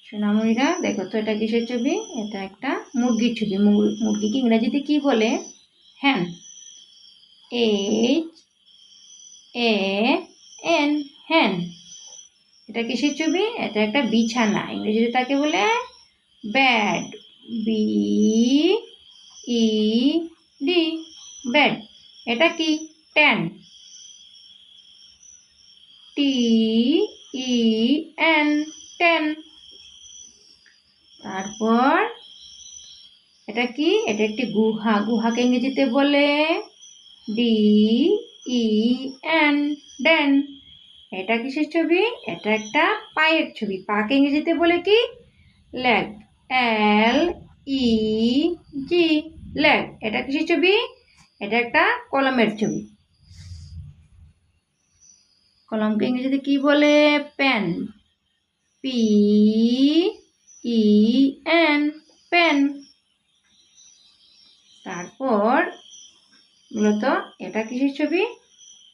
সোনামণিরা দেখো তো এটা কিসের ছবি? এটা একটা মুরগির ছবি। মুরগিকে ইংরেজিতে কি বলে? হ্যান। HAN, হ্যান। এটা কিসের ছবি? এটা একটা বিছানা, ইংরেজিতে তাকে বলে ব্যাড। BED, bad. এটা কি? ট্যান। TEN, tan. তারপর এটা কি? এটা একটি গুহা, গুহাকে ইংরেজিতে বলে DEN, ড্যান। এটা কিসের ছবি? এটা একটা পায়ের ছবি, পাকে ইংরেজিতে বলে কি? লেগ। LEG, leg. এটা কিসের ছবি? এটা একটা কলমের ছবি, কলমকে ইংরেজিতে কি বলে? পেন। PEN, pen. তারপর মূলত এটা কিসের ছবি?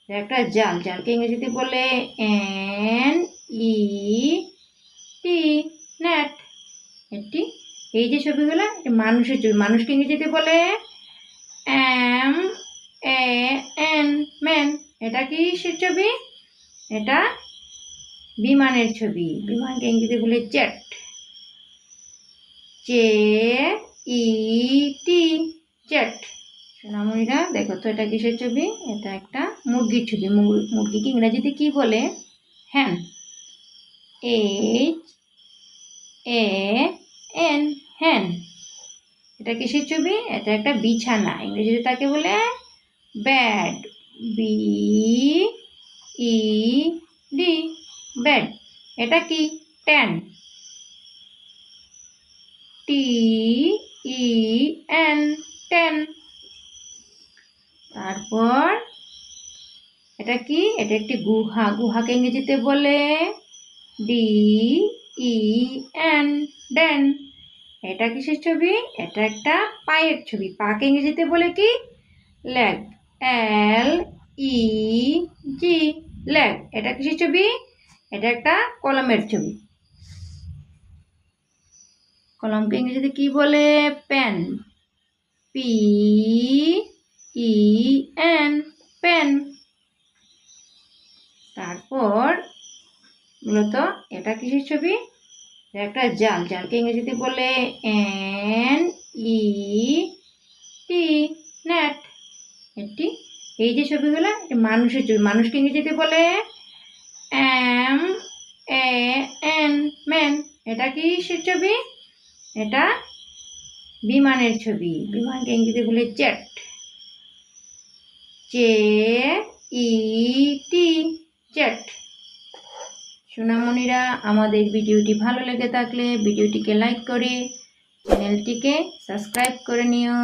এটা একটা জাল, জালকে ইংরেজিতে বলে NET, নেট। এটি এই যে ছবিগুলো মানুষের ছবি, মানুষকে ইংরেজিতে বলে MAN, ম্যান। এটা কিসের ছবি? এটা বিমানের ছবি, বিমানকে ইংরেজিতে বলে জেট। JET, jet. সোনামণিরা দেখো তো এটা কিসের ছবি? এটা একটা মুরগির ছবি। মুরগিকে ইংরেজিতে কি বলে? হ্যান। HAN, হ্যান। এটা কিসের ছবি? এটা একটা বিছানা, ইংরেজিতে তাকে বলে ব্যাড। BED, bad. এটা কি? ট্যান। TEN, tan. তারপর এটা কি? এটা একটি গুহা, গুহাকে ইংরেজিতে বলে DEN, ড্যান। এটা কিসের ছবি? এটা একটা পায়ের ছবি, পাকে ইংরেজিতে বলে কি? লেগ। LEG, leg. এটা কিসের ছবি? এটা একটা কলমের ছবি, কলমকে ইংরেজিতে কি বলে? পেন। PEN, pen. তারপর মূলত এটা কিসের ছবি? একটা জাল, জালকে ইংরেজিতে বলে NET, নেট। এটি এই যে ছবিগুলো মানুষের ছবি, মানুষকে ইংরেজিতে বলে MAN, ম্যান। এটা কিসের ছবি? এটা বিমানের ছবি, বিমানকে ইংরেজিতে বলে জেট। JET, jet. সোনামণিরা আমাদের ভিডিওটি ভালো লেগে থাকলে ভিডিওটিকে লাইক করে চ্যানেলটিকে সাবস্ক্রাইব করে নিও।